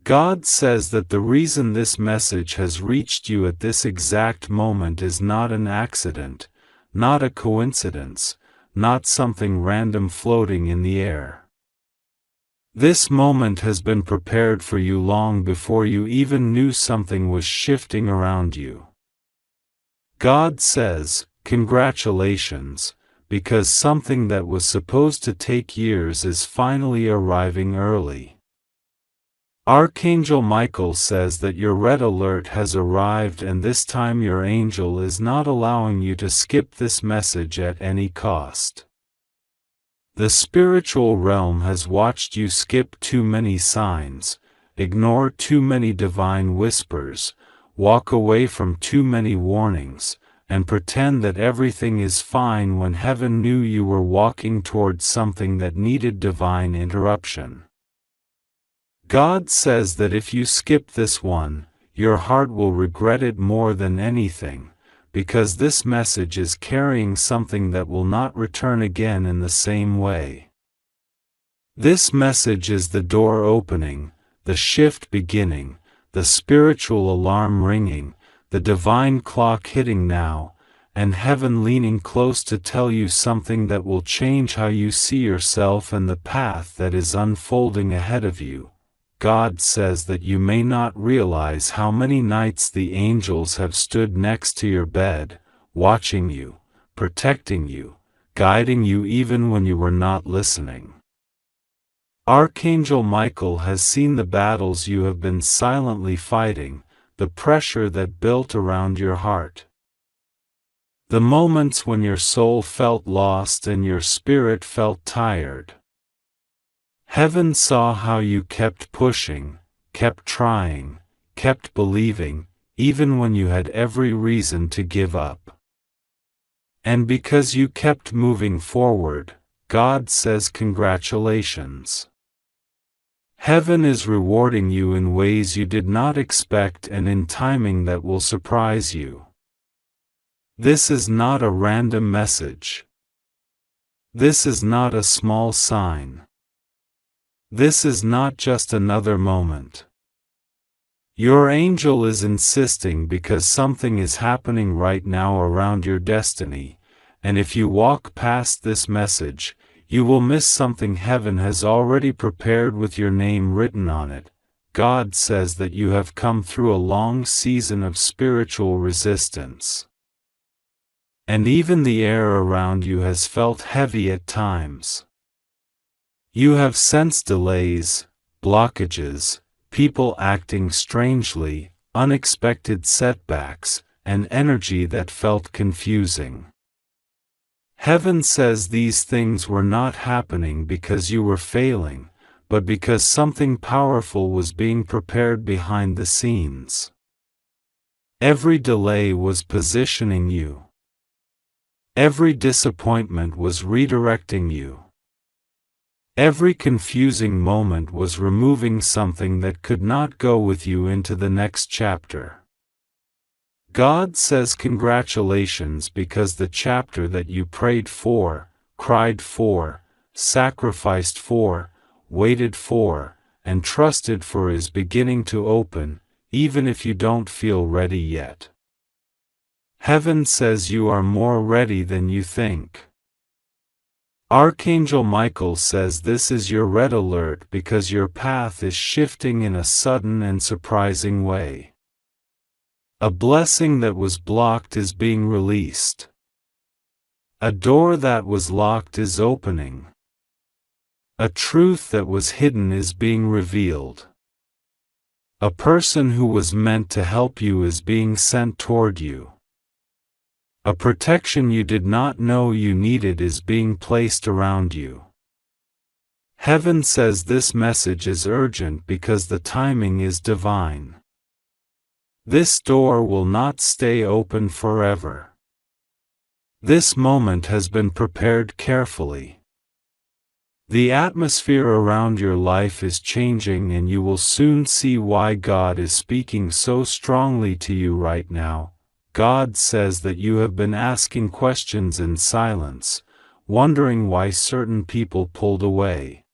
God says that the reason this message has reached you at this exact moment is not an accident, not a coincidence, not something random floating in the air. This moment has been prepared for you long before you even knew something was shifting around you. God says, congratulations, because something that was supposed to take years is finally arriving early. Archangel Michael says that your red alert has arrived, and this time your angel is not allowing you to skip this message at any cost. The spiritual realm has watched you skip too many signs, ignore too many divine whispers, walk away from too many warnings, and pretend that everything is fine when heaven knew you were walking towards something that needed divine interruption. God says that if you skip this one, your heart will regret it more than anything, because this message is carrying something that will not return again in the same way. This message is the door opening, the shift beginning, the spiritual alarm ringing, the divine clock hitting now, and heaven leaning close to tell you something that will change how you see yourself and the path that is unfolding ahead of you. God says that you may not realize how many nights the angels have stood next to your bed, watching you, protecting you, guiding you even when you were not listening. Archangel Michael has seen the battles you have been silently fighting, the pressure that built around your heart. The moments when your soul felt lost and your spirit felt tired. Heaven saw how you kept pushing, kept trying, kept believing, even when you had every reason to give up. And because you kept moving forward, God says congratulations. Heaven is rewarding you in ways you did not expect and in timing that will surprise you. This is not a random message. This is not a small sign. This is not just another moment. Your angel is insisting because something is happening right now around your destiny, and if you walk past this message, you will miss something heaven has already prepared with your name written on it. God says that you have come through a long season of spiritual resistance. And even the air around you has felt heavy at times. You have sensed delays, blockages, people acting strangely, unexpected setbacks, and energy that felt confusing. Heaven says these things were not happening because you were failing, but because something powerful was being prepared behind the scenes. Every delay was positioning you. Every disappointment was redirecting you. Every confusing moment was removing something that could not go with you into the next chapter. God says congratulations because the chapter that you prayed for, cried for, sacrificed for, waited for, and trusted for is beginning to open, even if you don't feel ready yet. Heaven says you are more ready than you think. Archangel Michael says this is your red alert because your path is shifting in a sudden and surprising way. A blessing that was blocked is being released. A door that was locked is opening. A truth that was hidden is being revealed. A person who was meant to help you is being sent toward you. A protection you did not know you needed is being placed around you. Heaven says this message is urgent because the timing is divine. This door will not stay open forever. This moment has been prepared carefully. The atmosphere around your life is changing, and you will soon see why God is speaking so strongly to you right now. God says that you have been asking questions in silence, wondering why certain people pulled away.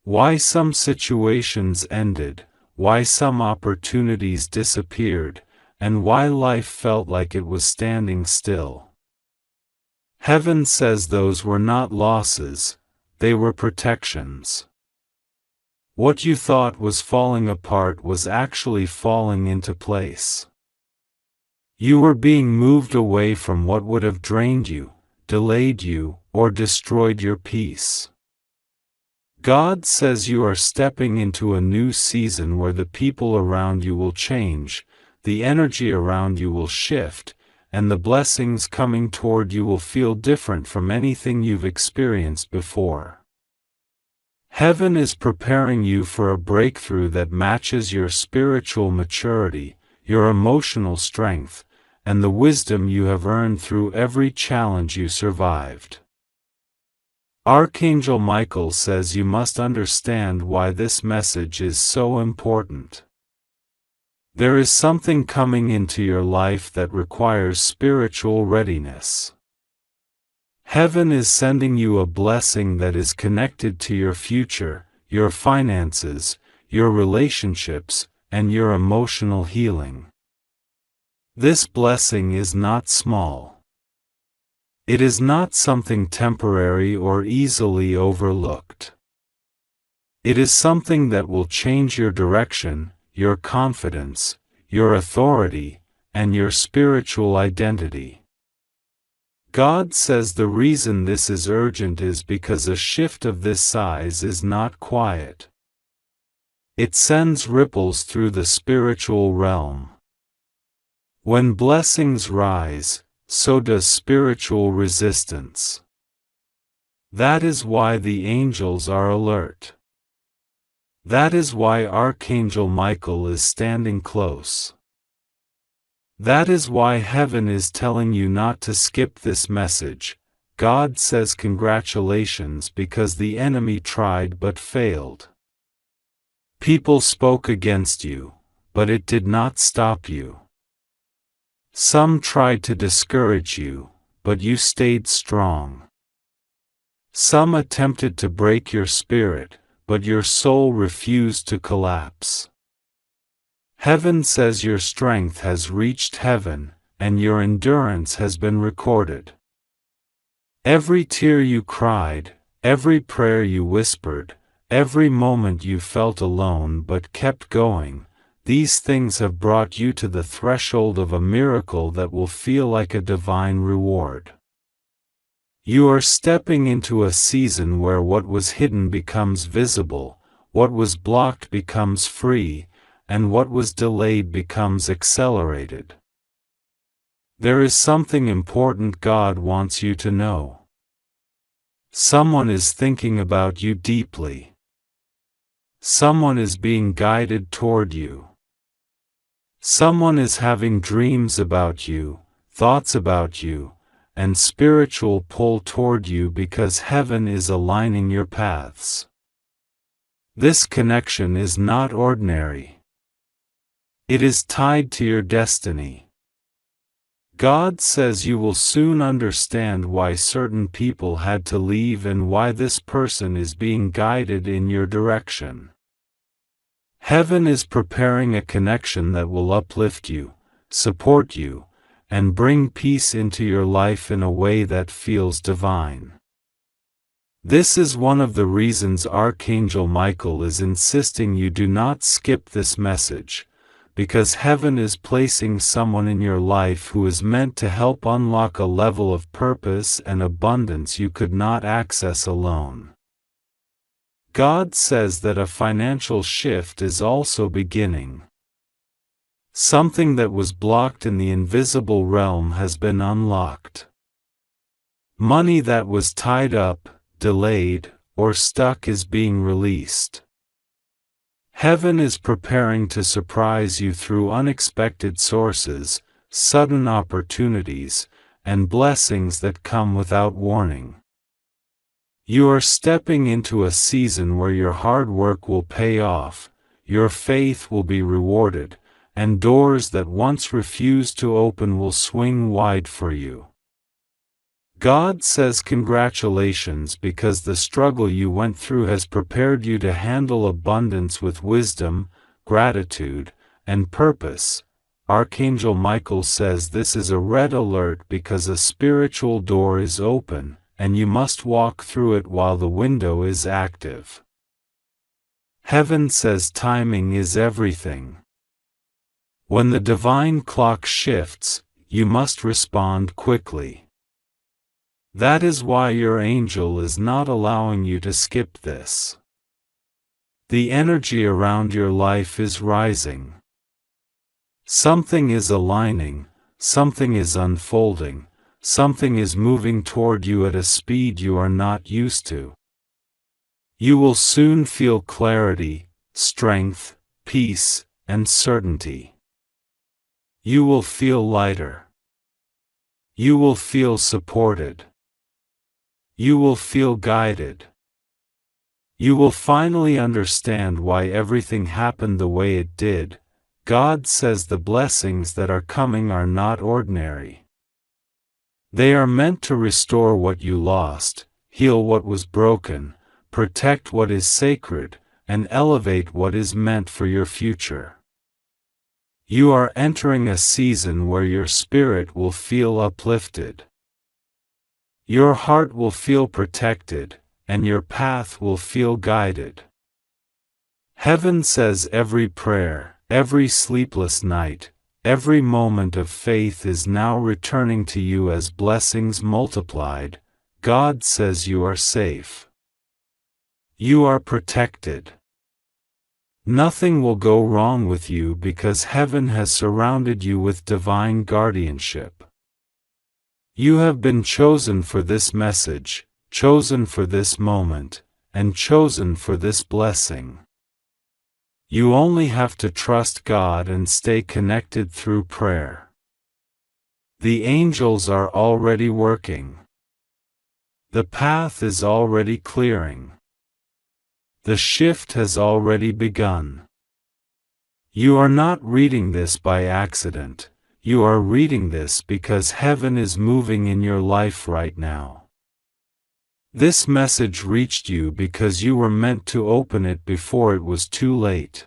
Why some situations ended, why some opportunities disappeared, and why life felt like it was standing still. Heaven says those were not losses, they were protections. What you thought was falling apart was actually falling into place. You were being moved away from what would have drained you, delayed you, or destroyed your peace. God says you are stepping into a new season where the people around you will change, the energy around you will shift, and the blessings coming toward you will feel different from anything you've experienced before. Heaven is preparing you for a breakthrough that matches your spiritual maturity, your emotional strength, and the wisdom you have earned through every challenge you survived. Archangel Michael says you must understand why this message is so important. There is something coming into your life that requires spiritual readiness. Heaven is sending you a blessing that is connected to your future, your finances, your relationships, and your emotional healing. This blessing is not small. It is not something temporary or easily overlooked. It is something that will change your direction, your confidence, your authority, and your spiritual identity. God says the reason this is urgent is because a shift of this size is not quiet. It sends ripples through the spiritual realm. When blessings rise, so does spiritual resistance. That is why the angels are alert. That is why Archangel Michael is standing close. That is why heaven is telling you not to skip this message. God says congratulations because the enemy tried but failed. People spoke against you, but it did not stop you. Some tried to discourage you, but you stayed strong. Some attempted to break your spirit, but your soul refused to collapse. Heaven says your strength has reached heaven, and your endurance has been recorded. Every tear you cried, every prayer you whispered, every moment you felt alone but kept going, these things have brought you to the threshold of a miracle that will feel like a divine reward. You are stepping into a season where what was hidden becomes visible, what was blocked becomes free, and what was delayed becomes accelerated. There is something important God wants you to know. Someone is thinking about you deeply. Someone is being guided toward you. Someone is having dreams about you, thoughts about you, and spiritual pull toward you because heaven is aligning your paths. This connection is not ordinary. It is tied to your destiny. God says you will soon understand why certain people had to leave and why this person is being guided in your direction. Heaven is preparing a connection that will uplift you, support you, and bring peace into your life in a way that feels divine. This is one of the reasons Archangel Michael is insisting you do not skip this message, because heaven is placing someone in your life who is meant to help unlock a level of purpose and abundance you could not access alone. God says that a financial shift is also beginning. Something that was blocked in the invisible realm has been unlocked. Money that was tied up, delayed, or stuck is being released. Heaven is preparing to surprise you through unexpected sources, sudden opportunities, and blessings that come without warning. You are stepping into a season where your hard work will pay off, your faith will be rewarded, and doors that once refused to open will swing wide for you. God says congratulations because the struggle you went through has prepared you to handle abundance with wisdom, gratitude, and purpose. Archangel Michael says this is a red alert because a spiritual door is open, and you must walk through it while the window is active. Heaven says timing is everything. When the divine clock shifts, you must respond quickly. That is why your angel is not allowing you to skip this. The energy around your life is rising. Something is aligning, something is unfolding, something is moving toward you at a speed you are not used to. You will soon feel clarity, strength, peace, and certainty. You will feel lighter. You will feel supported. You will feel guided. You will finally understand why everything happened the way it did. God says the blessings that are coming are not ordinary. They are meant to restore what you lost, heal what was broken, protect what is sacred, and elevate what is meant for your future. You are entering a season where your spirit will feel uplifted. Your heart will feel protected, and your path will feel guided. Heaven says every prayer, every sleepless night, every moment of faith is now returning to you as blessings multiplied. God says you are safe. You are protected. Nothing will go wrong with you because heaven has surrounded you with divine guardianship. You have been chosen for this message, chosen for this moment, and chosen for this blessing. You only have to trust God and stay connected through prayer. The angels are already working. The path is already clearing. The shift has already begun. You are not reading this by accident. You are reading this because heaven is moving in your life right now. This message reached you because you were meant to open it before it was too late.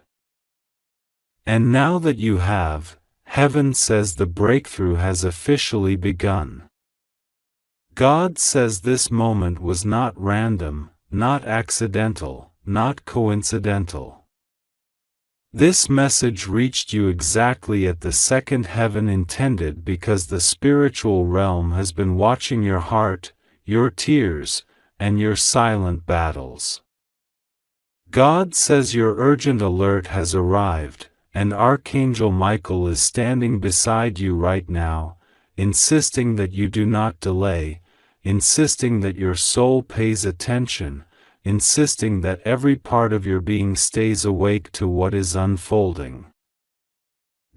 And now that you have, heaven says the breakthrough has officially begun. God says this moment was not random, not accidental, not coincidental. This message reached you exactly at the second heaven intended because the spiritual realm has been watching your heart, your tears, and your silent battles. God says your urgent alert has arrived, and Archangel Michael is standing beside you right now, insisting that you do not delay, insisting that your soul pays attention, insisting that every part of your being stays awake to what is unfolding.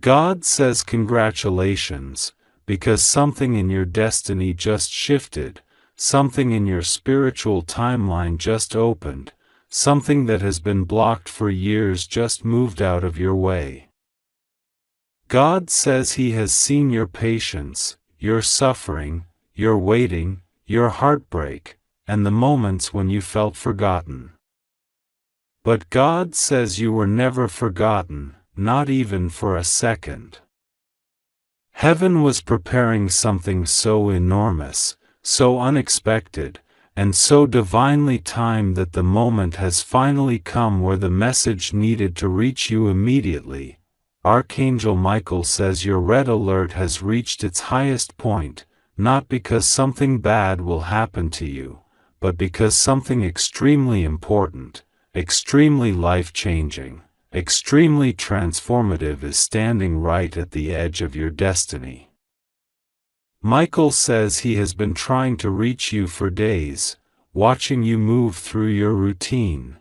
God says congratulations, because something in your destiny just shifted, something in your spiritual timeline just opened, something that has been blocked for years just moved out of your way. God says He has seen your patience, your suffering, your waiting, your heartbreak, and the moments when you felt forgotten. But God says you were never forgotten, not even for a second. Heaven was preparing something so enormous, so unexpected, and so divinely timed that the moment has finally come where the message needed to reach you immediately. Archangel Michael says your red alert has reached its highest point, not because something bad will happen to you, but because something extremely important, extremely life-changing, extremely transformative is standing right at the edge of your destiny. Michael says he has been trying to reach you for days, watching you move through your routine.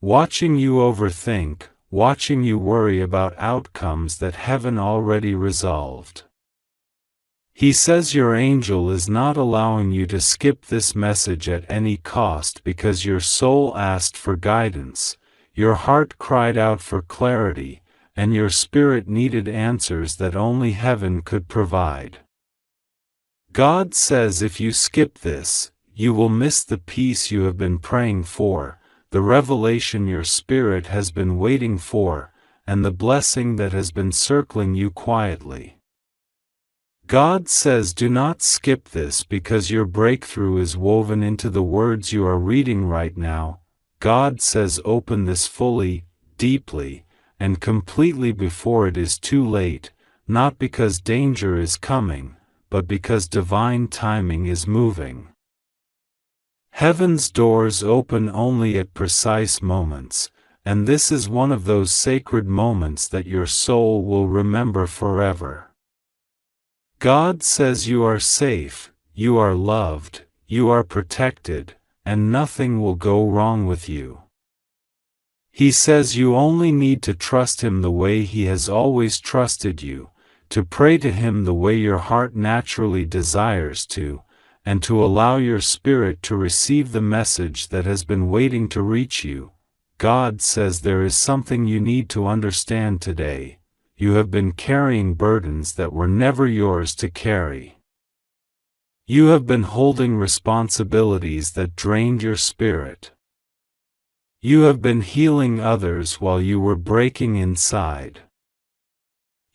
Watching you overthink, watching you worry about outcomes that heaven already resolved. He says your angel is not allowing you to skip this message at any cost because your soul asked for guidance, your heart cried out for clarity, and your spirit needed answers that only heaven could provide. God says if you skip this, you will miss the peace you have been praying for, the revelation your spirit has been waiting for, and the blessing that has been circling you quietly. God says do not skip this because your breakthrough is woven into the words you are reading right now. God says open this fully, deeply, and completely before it is too late, not because danger is coming, but because divine timing is moving. Heaven's doors open only at precise moments, and this is one of those sacred moments that your soul will remember forever. God says you are safe, you are loved, you are protected, and nothing will go wrong with you. He says you only need to trust Him the way He has always trusted you, to pray to Him the way your heart naturally desires to, and to allow your spirit to receive the message that has been waiting to reach you. God says there is something you need to understand today. You have been carrying burdens that were never yours to carry. You have been holding responsibilities that drained your spirit. You have been healing others while you were breaking inside.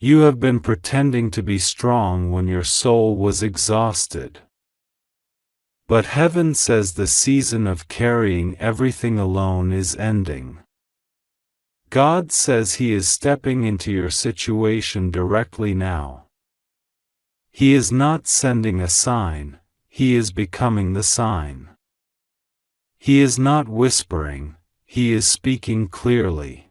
You have been pretending to be strong when your soul was exhausted. But heaven says the season of carrying everything alone is ending. God says He is stepping into your situation directly now. He is not sending a sign, He is becoming the sign. He is not whispering, He is speaking clearly.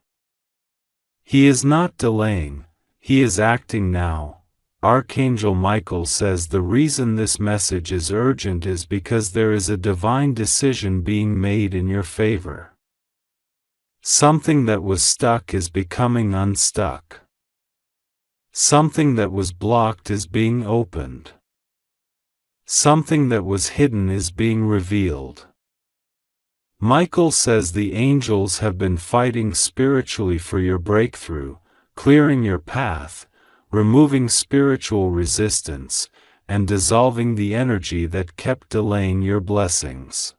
He is not delaying, He is acting now. Archangel Michael says the reason this message is urgent is because there is a divine decision being made in your favor. Something that was stuck is becoming unstuck. Something that was blocked is being opened. Something that was hidden is being revealed. Michael says the angels have been fighting spiritually for your breakthrough, clearing your path, removing spiritual resistance, and dissolving the energy that kept delaying your blessings.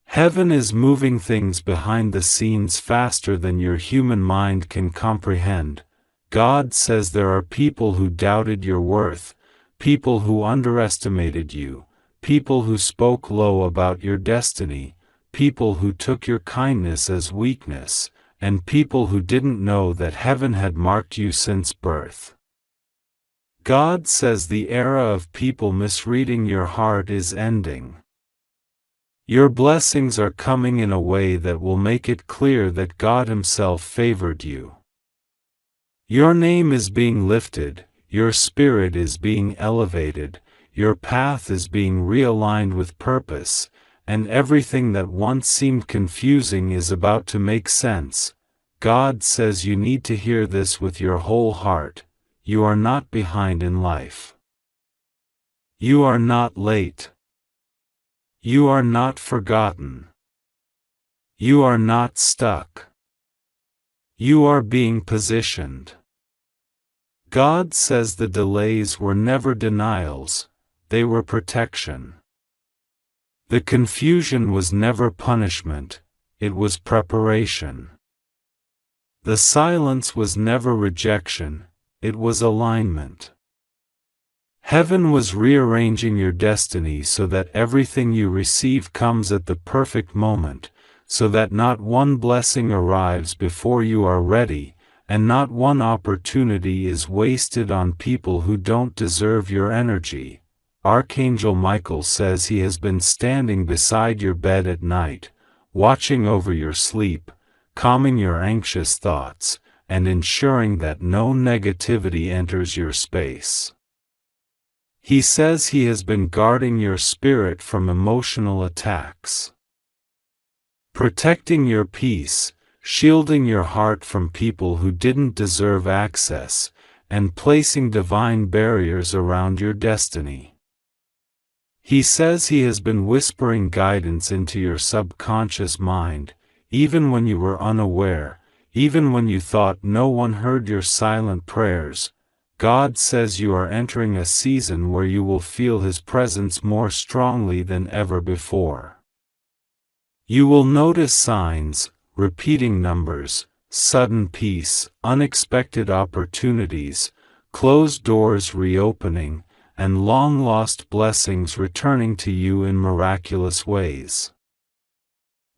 Heaven is moving things behind the scenes faster than your human mind can comprehend. God says there are people who doubted your worth, people who underestimated you, people who spoke low about your destiny, people who took your kindness as weakness, and people who didn't know that heaven had marked you since birth. God says the era of people misreading your heart is ending. Your blessings are coming in a way that will make it clear that God Himself favored you. Your name is being lifted, your spirit is being elevated, your path is being realigned with purpose, and everything that once seemed confusing is about to make sense. God says you need to hear this with your whole heart. You are not behind in life. You are not late. You are not forgotten. You are not stuck. You are being positioned. God says the delays were never denials, they were protection. The confusion was never punishment, it was preparation. The silence was never rejection, it was alignment. Heaven was rearranging your destiny so that everything you receive comes at the perfect moment, so that not one blessing arrives before you are ready, and not one opportunity is wasted on people who don't deserve your energy. Archangel Michael says he has been standing beside your bed at night, watching over your sleep, calming your anxious thoughts, and ensuring that no negativity enters your space. He says he has been guarding your spirit from emotional attacks, protecting your peace, shielding your heart from people who didn't deserve access, and placing divine barriers around your destiny. He says he has been whispering guidance into your subconscious mind, even when you were unaware, even when you thought no one heard your silent prayers. God says you are entering a season where you will feel His presence more strongly than ever before. You will notice signs, repeating numbers, sudden peace, unexpected opportunities, closed doors reopening, and long-lost blessings returning to you in miraculous ways.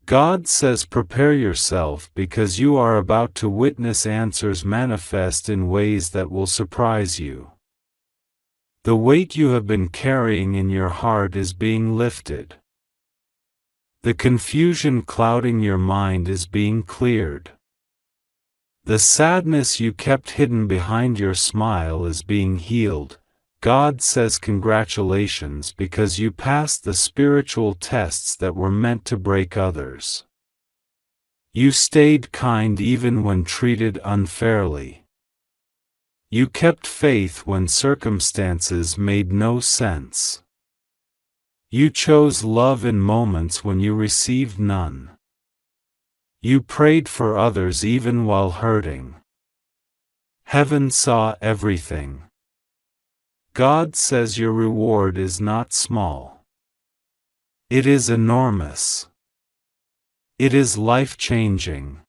God says prepare yourself because you are about to witness answers manifest in ways that will surprise you. The weight you have been carrying in your heart is being lifted. The confusion clouding your mind is being cleared. The sadness you kept hidden behind your smile is being healed. God says congratulations because you passed the spiritual tests that were meant to break others. You stayed kind even when treated unfairly. You kept faith when circumstances made no sense. You chose love in moments when you received none. You prayed for others even while hurting. Heaven saw everything. God says your reward is not small. It is enormous. It is life-changing.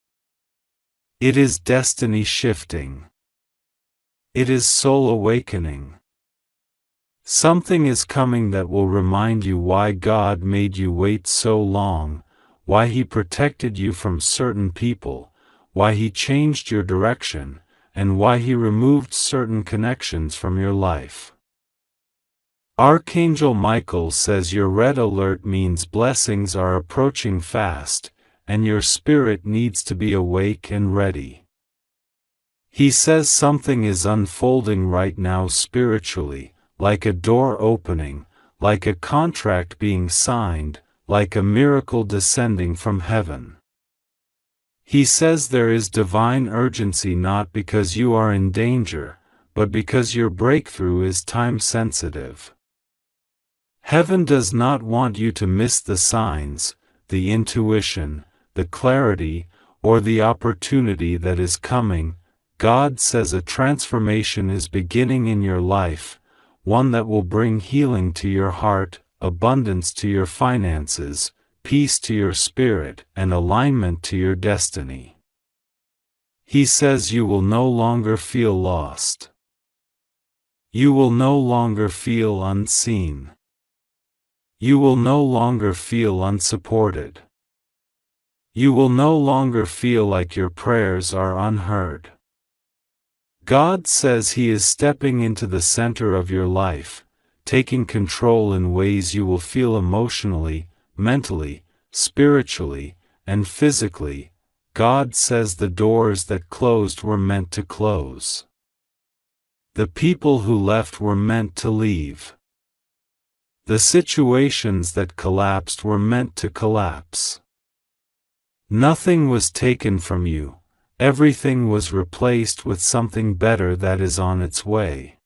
It is destiny-shifting. It is soul-awakening. Something is coming that will remind you why God made you wait so long, why He protected you from certain people, why He changed your direction, and why He removed certain connections from your life. Archangel Michael says your red alert means blessings are approaching fast, and your spirit needs to be awake and ready. He says something is unfolding right now spiritually, like a door opening, like a contract being signed, like a miracle descending from heaven. He says there is divine urgency not because you are in danger, but because your breakthrough is time-sensitive. Heaven does not want you to miss the signs, the intuition, the clarity, or the opportunity that is coming. God says a transformation is beginning in your life, one that will bring healing to your heart, abundance to your finances, peace to your spirit, and alignment to your destiny. He says you will no longer feel lost. You will no longer feel unseen. You will no longer feel unsupported. You will no longer feel like your prayers are unheard. God says He is stepping into the center of your life, taking control in ways you will feel emotionally, mentally, spiritually, and physically. God says the doors that closed were meant to close. The people who left were meant to leave. The situations that collapsed were meant to collapse. Nothing was taken from you, everything was replaced with something better that is on its way.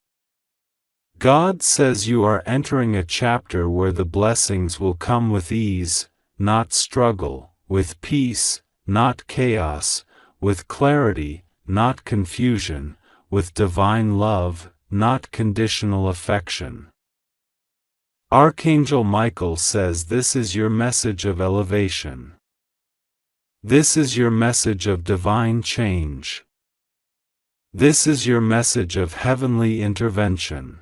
God says you are entering a chapter where the blessings will come with ease, not struggle, with peace, not chaos, with clarity, not confusion, with divine love, not conditional affection. Archangel Michael says this is your message of elevation. This is your message of divine change. This is your message of heavenly intervention.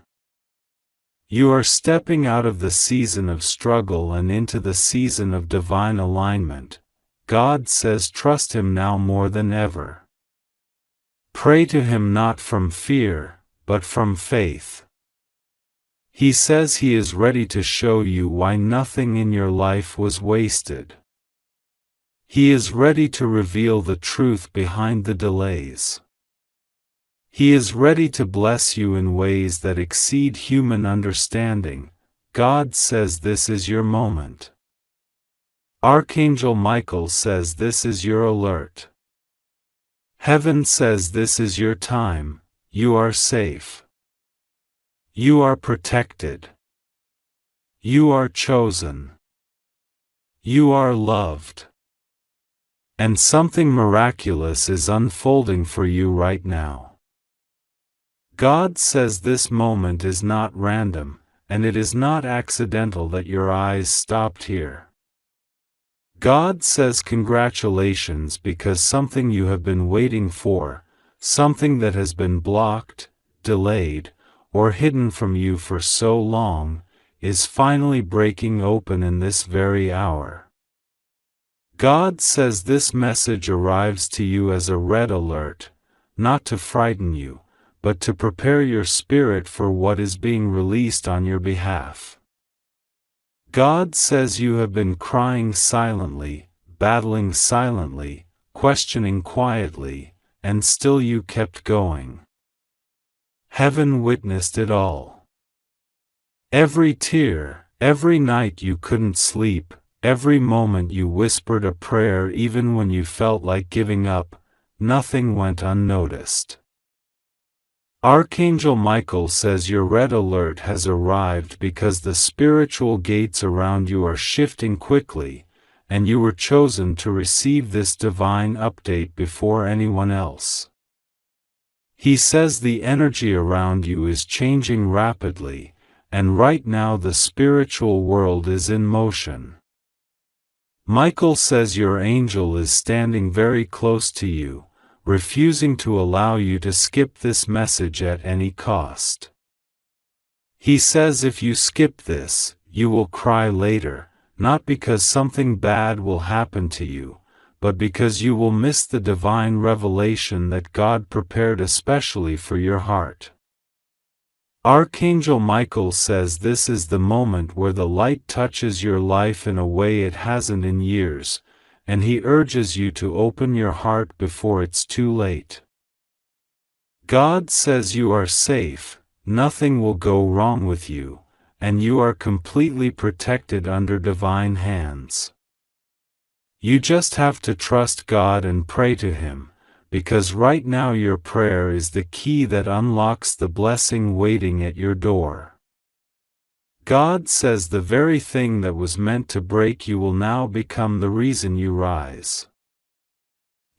You are stepping out of the season of struggle and into the season of divine alignment. God says trust Him now more than ever. Pray to Him not from fear, but from faith. He says He is ready to show you why nothing in your life was wasted. He is ready to reveal the truth behind the delays. He is ready to bless you in ways that exceed human understanding. God says this is your moment. Archangel Michael says this is your alert. Heaven says this is your time. You are safe. You are protected. You are chosen. You are loved. And something miraculous is unfolding for you right now. God says this moment is not random, and it is not accidental that your eyes stopped here. God says congratulations because something you have been waiting for, something that has been blocked, delayed, or hidden from you for so long, is finally breaking open in this very hour. God says this message arrives to you as a red alert, not to frighten you, but to prepare your spirit for what is being released on your behalf. God says you have been crying silently, battling silently, questioning quietly, and still you kept going. Heaven witnessed it all. Every tear, every night you couldn't sleep, every moment you whispered a prayer even when you felt like giving up, nothing went unnoticed. Archangel Michael says your red alert has arrived because the spiritual gates around you are shifting quickly, and you were chosen to receive this divine update before anyone else. He says the energy around you is changing rapidly, and right now the spiritual world is in motion. Michael says your angel is standing very close to you, refusing to allow you to skip this message at any cost. He says if you skip this, you will cry later, not because something bad will happen to you, but because you will miss the divine revelation that God prepared especially for your heart. Archangel Michael says this is the moment where the light touches your life in a way it hasn't in years, and he urges you to open your heart before it's too late. God says you are safe, nothing will go wrong with you, and you are completely protected under divine hands. You just have to trust God and pray to Him, because right now your prayer is the key that unlocks the blessing waiting at your door. God says the very thing that was meant to break you will now become the reason you rise.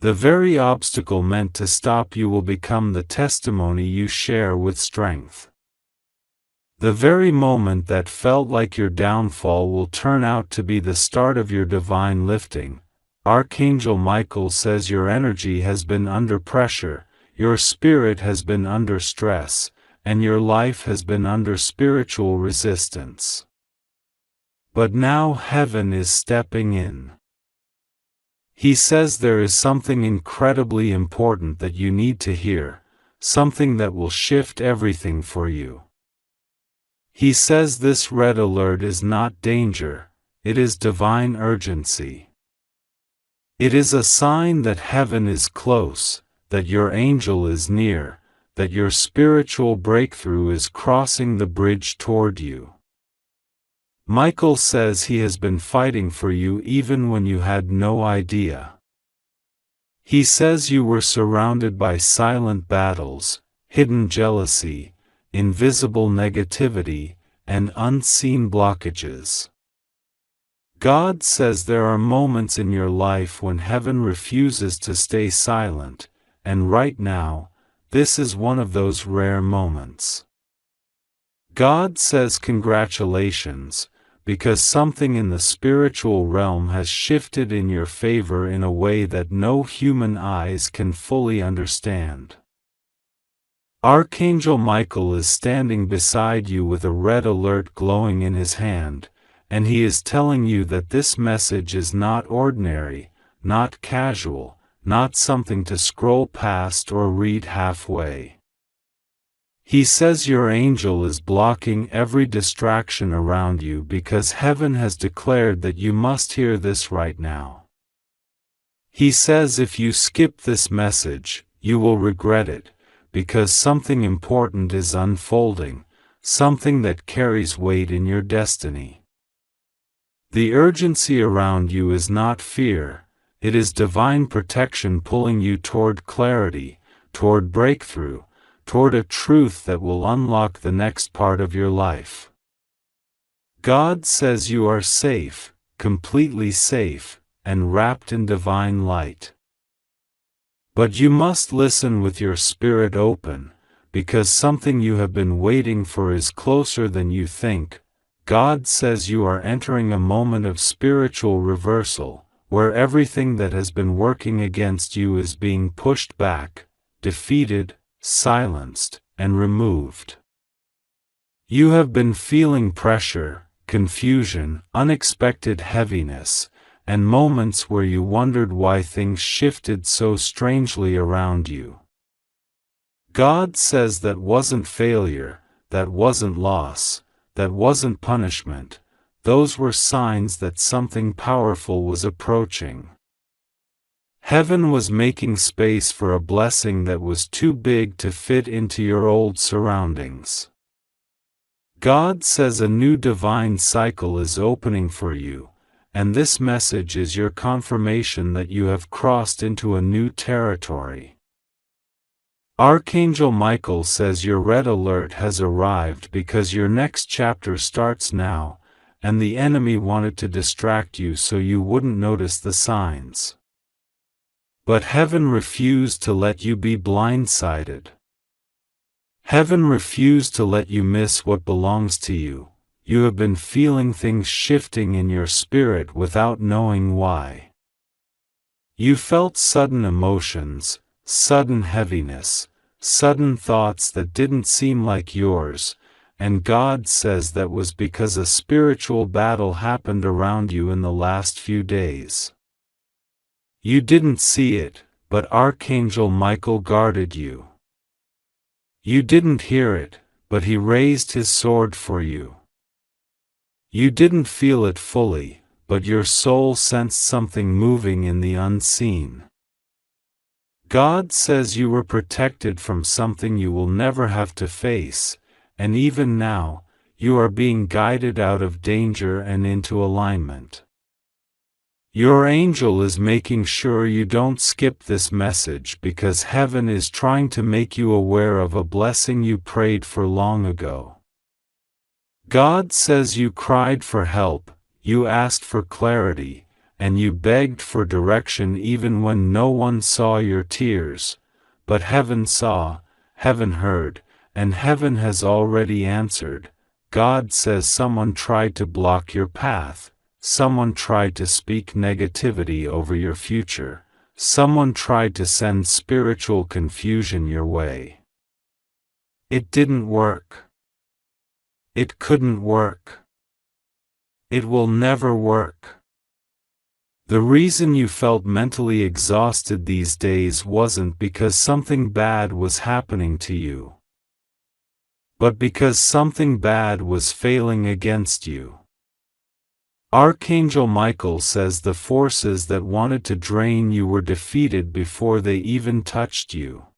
The very obstacle meant to stop you will become the testimony you share with strength. The very moment that felt like your downfall will turn out to be the start of your divine lifting. Archangel Michael says your energy has been under pressure, your spirit has been under stress, and your life has been under spiritual resistance. But now heaven is stepping in. He says there is something incredibly important that you need to hear, something that will shift everything for you. He says this red alert is not danger, it is divine urgency. It is a sign that heaven is close, that your angel is near, that your spiritual breakthrough is crossing the bridge toward you. Michael says he has been fighting for you even when you had no idea. He says you were surrounded by silent battles, hidden jealousy, invisible negativity, and unseen blockages. God says there are moments in your life when heaven refuses to stay silent, and right now, this is one of those rare moments. God says congratulations, because something in the spiritual realm has shifted in your favor in a way that no human eyes can fully understand. Archangel Michael is standing beside you with a red alert glowing in his hand, and he is telling you that this message is not ordinary, not casual, not something to scroll past or read halfway. He says your angel is blocking every distraction around you because heaven has declared that you must hear this right now. He says if you skip this message, you will regret it, because something important is unfolding, something that carries weight in your destiny. The urgency around you is not fear, it is divine protection pulling you toward clarity, toward breakthrough, toward a truth that will unlock the next part of your life. God says you are safe, completely safe, and wrapped in divine light. But you must listen with your spirit open, because something you have been waiting for is closer than you think. God says you are entering a moment of spiritual reversal, where everything that has been working against you is being pushed back, defeated, silenced, and removed. You have been feeling pressure, confusion, unexpected heaviness, and moments where you wondered why things shifted so strangely around you. God says that wasn't failure, that wasn't loss, that wasn't punishment. Those were signs that something powerful was approaching. Heaven was making space for a blessing that was too big to fit into your old surroundings. God says a new divine cycle is opening for you, and this message is your confirmation that you have crossed into a new territory. Archangel Michael says your red alert has arrived because your next chapter starts now, and the enemy wanted to distract you so you wouldn't notice the signs. But heaven refused to let you be blindsided. Heaven refused to let you miss what belongs to you. You have been feeling things shifting in your spirit without knowing why. You felt sudden emotions, sudden heaviness, sudden thoughts that didn't seem like yours, and God says that was because a spiritual battle happened around you in the last few days. You didn't see it, but Archangel Michael guarded you. You didn't hear it, but he raised his sword for you. You didn't feel it fully, but your soul sensed something moving in the unseen. God says you were protected from something you will never have to face, and even now, you are being guided out of danger and into alignment. Your angel is making sure you don't skip this message because heaven is trying to make you aware of a blessing you prayed for long ago. God says you cried for help, you asked for clarity, and you begged for direction even when no one saw your tears. But heaven saw, heaven heard, and heaven has already answered. God says someone tried to block your path, someone tried to speak negativity over your future, someone tried to send spiritual confusion your way. It didn't work. It couldn't work. It will never work. The reason you felt mentally exhausted these days wasn't because something bad was happening to you, but because something bad was failing against you. Archangel Michael says the forces that wanted to drain you were defeated before they even touched you.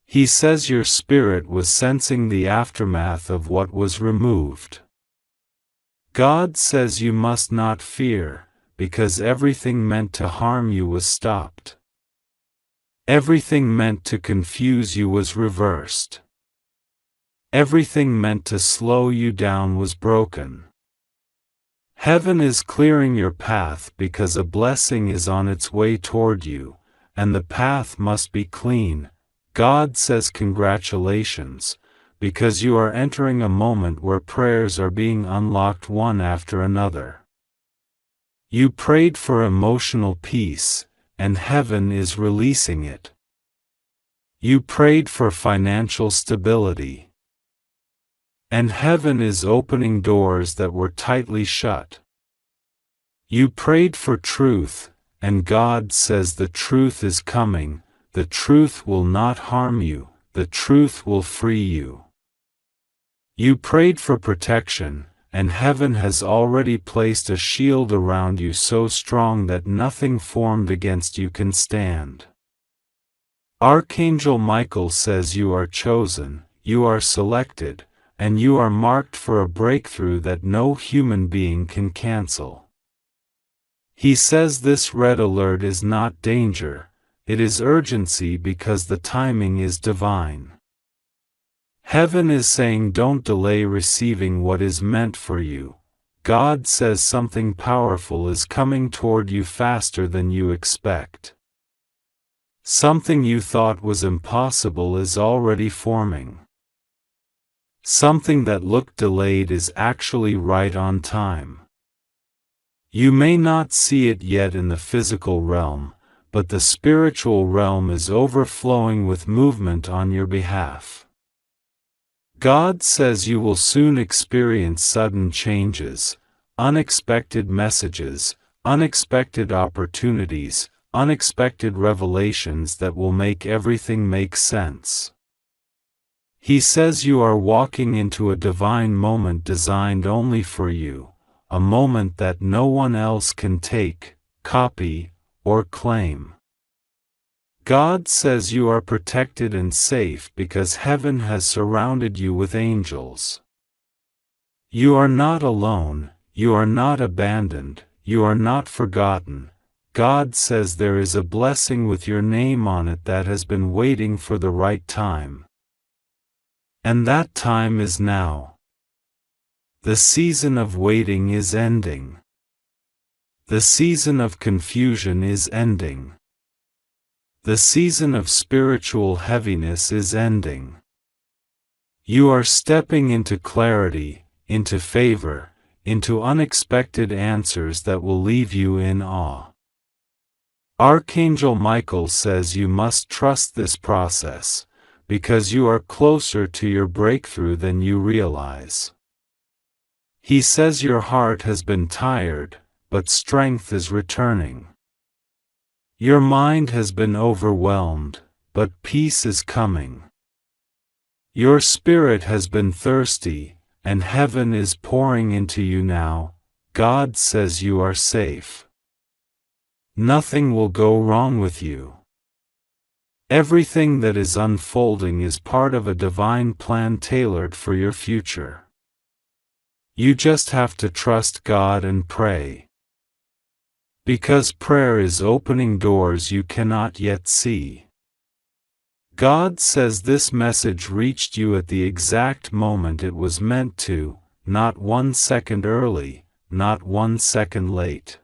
He says your spirit was sensing the aftermath of what was removed. God says you must not fear, because everything meant to harm you was stopped. Everything meant to confuse you was reversed. Everything meant to slow you down was broken. Heaven is clearing your path because a blessing is on its way toward you, and the path must be clean. God says congratulations, because you are entering a moment where prayers are being unlocked one after another. You prayed for emotional peace, and heaven is releasing it. You prayed for financial stability, and heaven is opening doors that were tightly shut. You prayed for truth, and God says the truth is coming. The truth will not harm you, the truth will free you. You prayed for protection, and heaven has already placed a shield around you so strong that nothing formed against you can stand. Archangel Michael says you are chosen, you are selected, and you are marked for a breakthrough that no human being can cancel. He says this red alert is not danger. It is urgency because the timing is divine. Heaven is saying don't delay receiving what is meant for you. God says something powerful is coming toward you faster than you expect. Something you thought was impossible is already forming. Something that looked delayed is actually right on time. You may not see it yet in the physical realm, but the spiritual realm is overflowing with movement on your behalf. God says you will soon experience sudden changes, unexpected messages, unexpected opportunities, unexpected revelations that will make everything make sense. He says you are walking into a divine moment designed only for you, a moment that no one else can take, copy, or claim. God says you are protected and safe because heaven has surrounded you with angels. You are not alone, you are not abandoned, you are not forgotten. God says there is a blessing with your name on it that has been waiting for the right time. And that time is now. The season of waiting is ending. The season of confusion is ending. The season of spiritual heaviness is ending. You are stepping into clarity, into favor, into unexpected answers that will leave you in awe. Archangel Michael says you must trust this process, because you are closer to your breakthrough than you realize. He says your heart has been tired, but strength is returning. Your mind has been overwhelmed, but peace is coming. Your spirit has been thirsty, and heaven is pouring into you now. God says you are safe. Nothing will go wrong with you. Everything that is unfolding is part of a divine plan tailored for your future. You just have to trust God and pray. Because prayer is opening doors you cannot yet see. God says this message reached you at the exact moment it was meant to, not 1 second early, not 1 second late.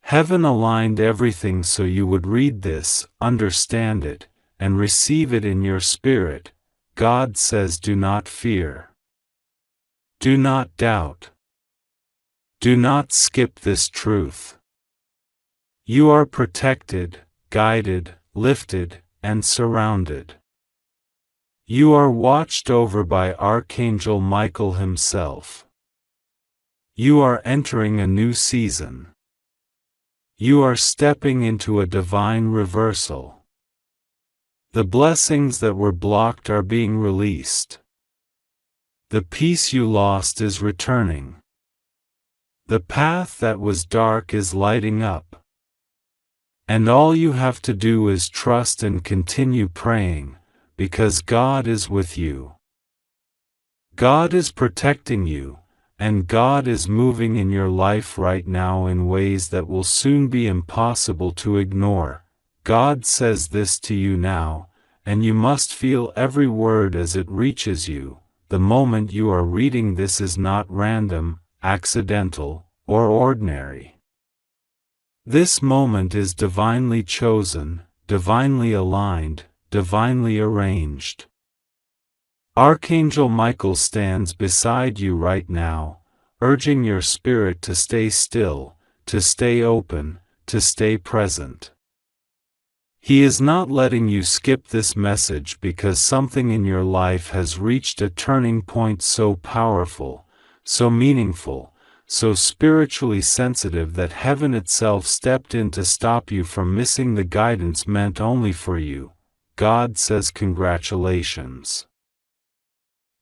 Heaven aligned everything so you would read this, understand it, and receive it in your spirit. God says do not fear. Do not doubt. Do not skip this truth. You are protected, guided, lifted, and surrounded. You are watched over by Archangel Michael himself. You are entering a new season. You are stepping into a divine reversal. The blessings that were blocked are being released. The peace you lost is returning. The path that was dark is lighting up. And all you have to do is trust and continue praying, because God is with you. God is protecting you, and God is moving in your life right now in ways that will soon be impossible to ignore. God says this to you now, and you must feel every word as it reaches you. The moment you are reading this is not random, accidental, or ordinary. This moment is divinely chosen, divinely aligned, divinely arranged. Archangel Michael stands beside you right now, urging your spirit to stay still, to stay open, to stay present. He is not letting you skip this message because something in your life has reached a turning point so powerful, so meaningful, so spiritually sensitive that heaven itself stepped in to stop you from missing the guidance meant only for you. God says congratulations.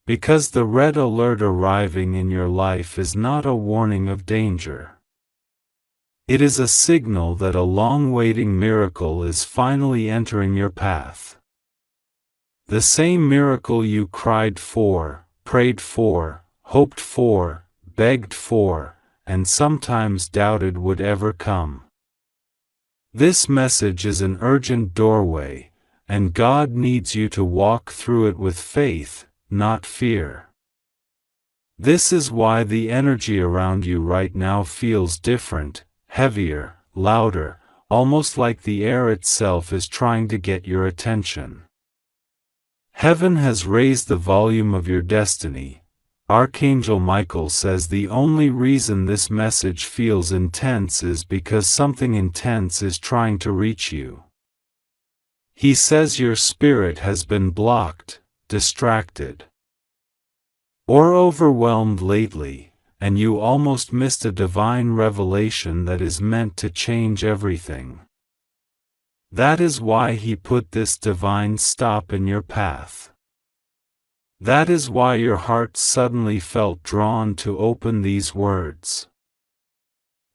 Because the red alert arriving in your life is not a warning of danger. It is a signal that a long-waiting miracle is finally entering your path. The same miracle you cried for, prayed for, hoped for, begged for, and sometimes doubted would ever come. This message is an urgent doorway, and God needs you to walk through it with faith, not fear. This is why the energy around you right now feels different, heavier, louder, almost like the air itself is trying to get your attention. Heaven has raised the volume of your destiny. Archangel Michael says the only reason this message feels intense is because something intense is trying to reach you. He says your spirit has been blocked, distracted, or overwhelmed lately, and you almost missed a divine revelation that is meant to change everything. That is why he put this divine stop in your path. That is why your heart suddenly felt drawn to open these words.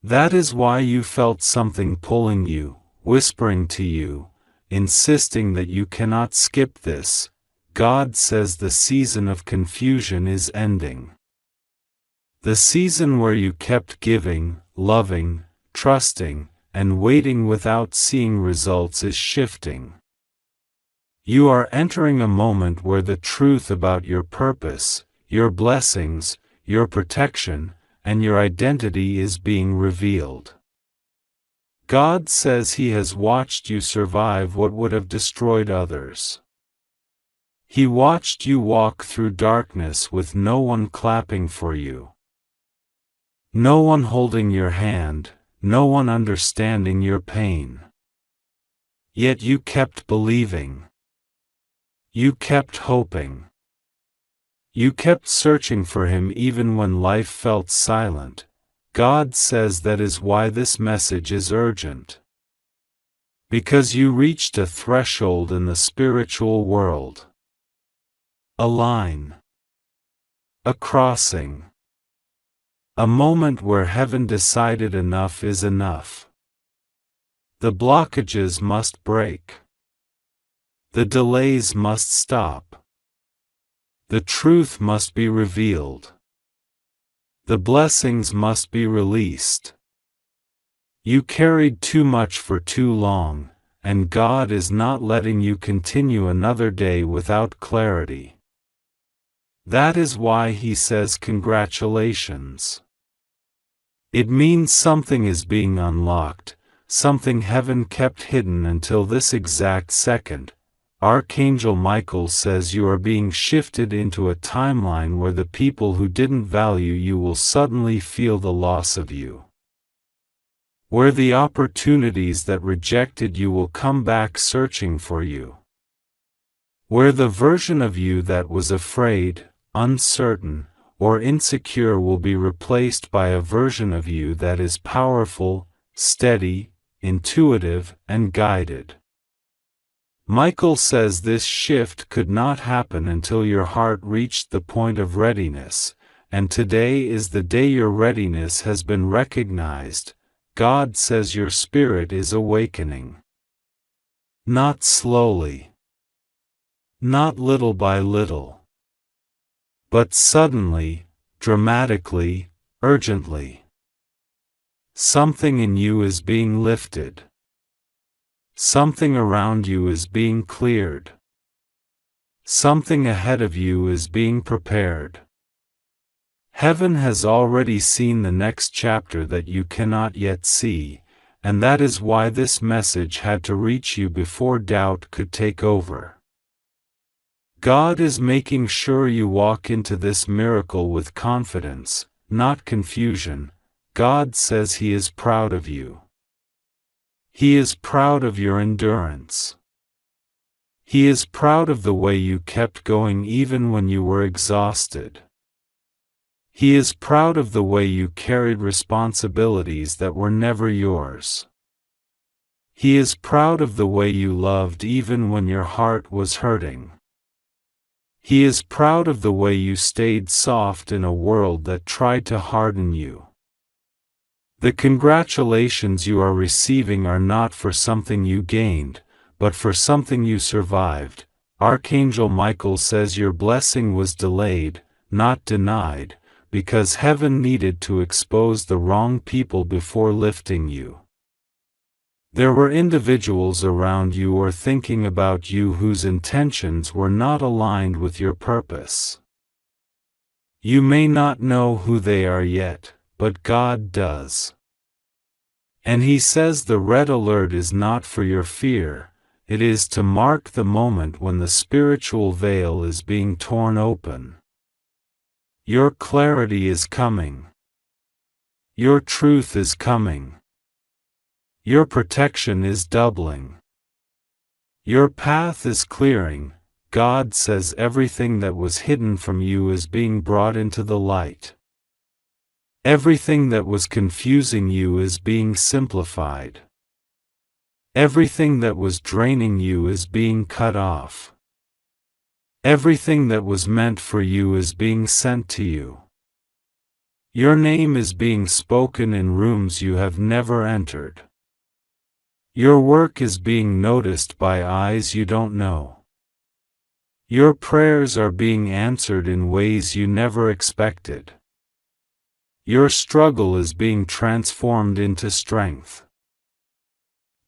That is why you felt something pulling you, whispering to you, insisting that you cannot skip this. God says the season of confusion is ending. The season where you kept giving, loving, trusting, and waiting without seeing results is shifting. You are entering a moment where the truth about your purpose, your blessings, your protection, and your identity is being revealed. God says He has watched you survive what would have destroyed others. He watched you walk through darkness with no one clapping for you. No one holding your hand, no one understanding your pain. Yet you kept believing. You kept hoping. You kept searching for Him even when life felt silent. God says that is why this message is urgent. Because you reached a threshold in the spiritual world. A line. A crossing. A moment where heaven decided enough is enough. The blockages must break. The delays must stop. The truth must be revealed. The blessings must be released. You carried too much for too long, and God is not letting you continue another day without clarity. That is why He says congratulations. It means something is being unlocked, something heaven kept hidden until this exact second. Archangel Michael says you are being shifted into a timeline where the people who didn't value you will suddenly feel the loss of you. Where the opportunities that rejected you will come back searching for you. Where the version of you that was afraid, uncertain, or insecure will be replaced by a version of you that is powerful, steady, intuitive, and guided. Michael says this shift could not happen until your heart reached the point of readiness, and today is the day your readiness has been recognized. God says your spirit is awakening. Not slowly. Not little by little. But suddenly, dramatically, urgently. Something in you is being lifted. Something around you is being cleared. Something ahead of you is being prepared. Heaven has already seen the next chapter that you cannot yet see, and that is why this message had to reach you before doubt could take over. God is making sure you walk into this miracle with confidence, not confusion. God says He is proud of you. He is proud of your endurance. He is proud of the way you kept going even when you were exhausted. He is proud of the way you carried responsibilities that were never yours. He is proud of the way you loved even when your heart was hurting. He is proud of the way you stayed soft in a world that tried to harden you. The congratulations you are receiving are not for something you gained, but for something you survived. Archangel Michael says your blessing was delayed, not denied, because heaven needed to expose the wrong people before lifting you. There were individuals around you or thinking about you whose intentions were not aligned with your purpose. You may not know who they are yet, but God does. And he says the red alert is not for your fear, it is to mark the moment when the spiritual veil is being torn open. Your clarity is coming. Your truth is coming. Your protection is doubling. Your path is clearing. God says everything that was hidden from you is being brought into the light. Everything that was confusing you is being simplified. Everything that was draining you is being cut off. Everything that was meant for you is being sent to you. Your name is being spoken in rooms you have never entered. Your work is being noticed by eyes you don't know. Your prayers are being answered in ways you never expected. Your struggle is being transformed into strength.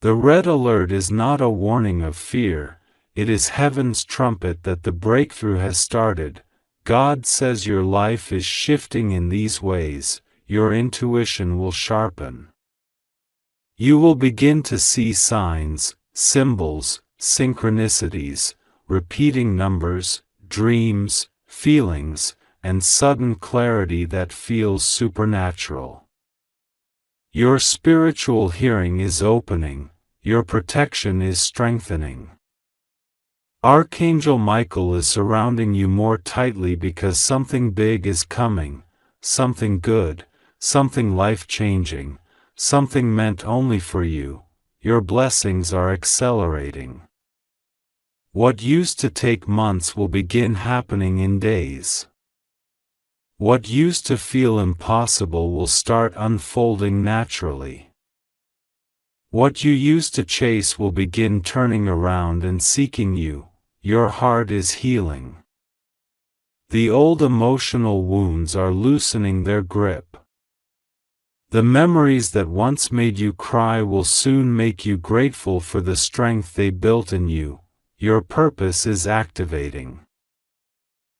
The red alert is not a warning of fear, it is heaven's trumpet that the breakthrough has started. God says your life is shifting in these ways, your intuition will sharpen. You will begin to see signs, symbols, synchronicities, repeating numbers, dreams, feelings, and sudden clarity that feels supernatural. Your spiritual hearing is opening, your protection is strengthening. Archangel Michael is surrounding you more tightly because something big is coming, something good, something life-changing, something meant only for you. Your blessings are accelerating. What used to take months will begin happening in days. What used to feel impossible will start unfolding naturally. What you used to chase will begin turning around and seeking you. Your heart is healing. The old emotional wounds are loosening their grip. The memories that once made you cry will soon make you grateful for the strength they built in you. Your purpose is activating.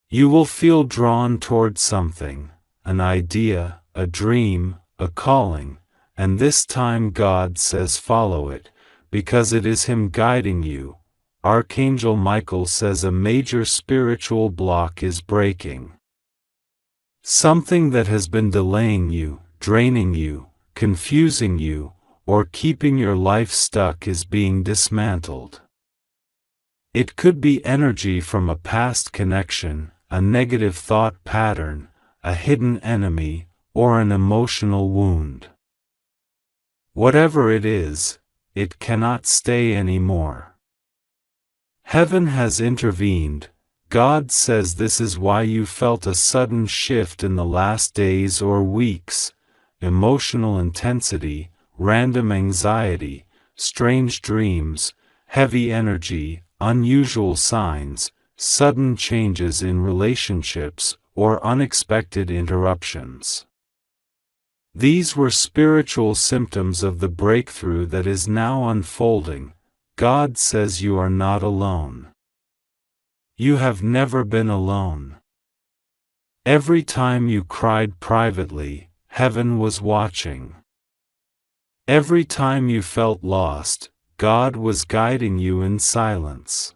You will feel drawn toward something, an idea, a dream, a calling, and this time God says follow it, because it is Him guiding you. Archangel Michael says a major spiritual block is breaking. Something that has been delaying you, draining you, confusing you, or keeping your life stuck is being dismantled. It could be energy from a past connection, a negative thought pattern, a hidden enemy, or an emotional wound. Whatever it is, it cannot stay anymore. Heaven has intervened. God says this is why you felt a sudden shift in the last days or weeks: emotional intensity, random anxiety, strange dreams, heavy energy, unusual signs, sudden changes in relationships, or unexpected interruptions. These were spiritual symptoms of the breakthrough that is now unfolding. God says you are not alone. You have never been alone. Every time you cried privately, heaven was watching. Every time you felt lost, God was guiding you in silence.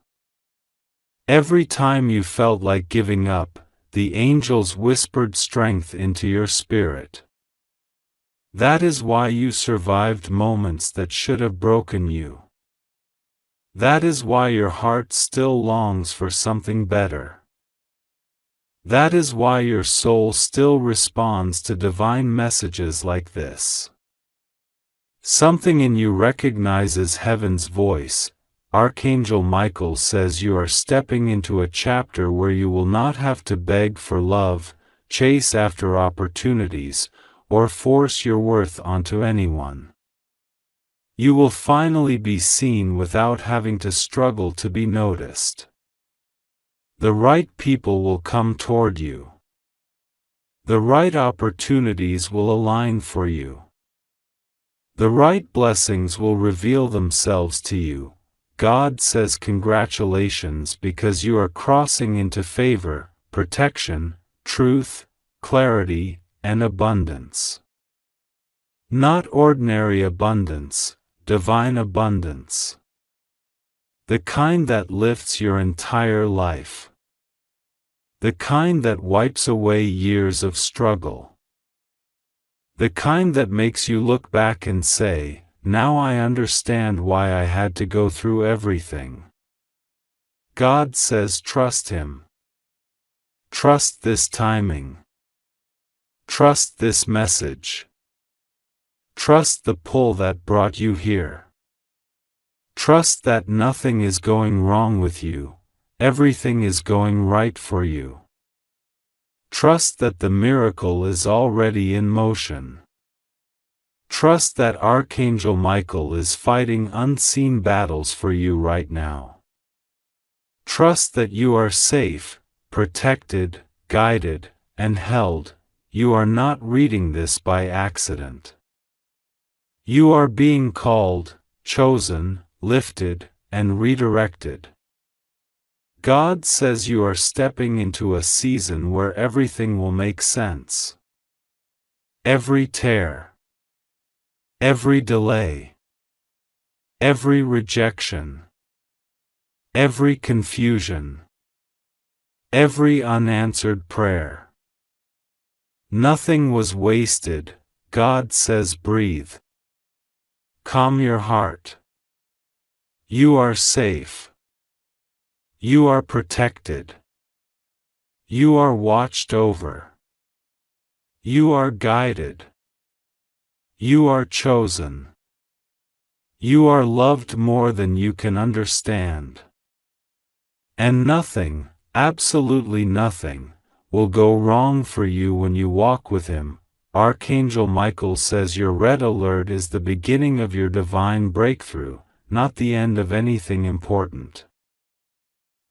Every time you felt like giving up, the angels whispered strength into your spirit. That is why you survived moments that should have broken you. That is why your heart still longs for something better. That is why your soul still responds to divine messages like this. Something in you recognizes heaven's voice. Archangel Michael says you are stepping into a chapter where you will not have to beg for love, chase after opportunities, or force your worth onto anyone. You will finally be seen without having to struggle to be noticed. The right people will come toward you. The right opportunities will align for you. The right blessings will reveal themselves to you. God says congratulations because you are crossing into favor, protection, truth, clarity, and abundance. Not ordinary abundance, divine abundance. The kind that lifts your entire life. The kind that wipes away years of struggle. The kind that makes you look back and say, "Now I understand why I had to go through everything." God says trust Him. Trust this timing. Trust this message. Trust the pull that brought you here. Trust that nothing is going wrong with you, everything is going right for you. Trust that the miracle is already in motion. Trust that Archangel Michael is fighting unseen battles for you right now. Trust that you are safe, protected, guided, and held. You are not reading this by accident. You are being called, chosen, lifted, and redirected. God says you are stepping into a season where everything will make sense. Every tear, every delay, every rejection, every confusion, every unanswered prayer. Nothing was wasted. God says breathe. Calm your heart. You are safe. You are protected. You are watched over. You are guided. You are chosen. You are loved more than you can understand. And nothing, absolutely nothing, will go wrong for you when you walk with Him. Archangel Michael says your red alert is the beginning of your divine breakthrough, not the end of anything important.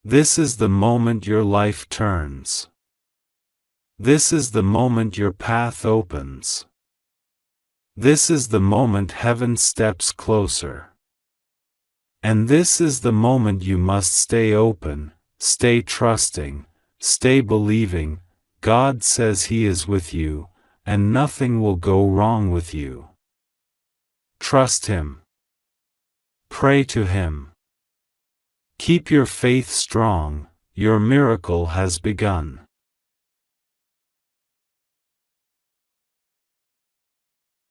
This is the moment your life turns. This is the moment your path opens. This is the moment heaven steps closer. And this is the moment you must stay open, stay trusting, stay believing. God says He is with you, and nothing will go wrong with you. Trust Him. Pray to Him. Keep your faith strong, your miracle has begun.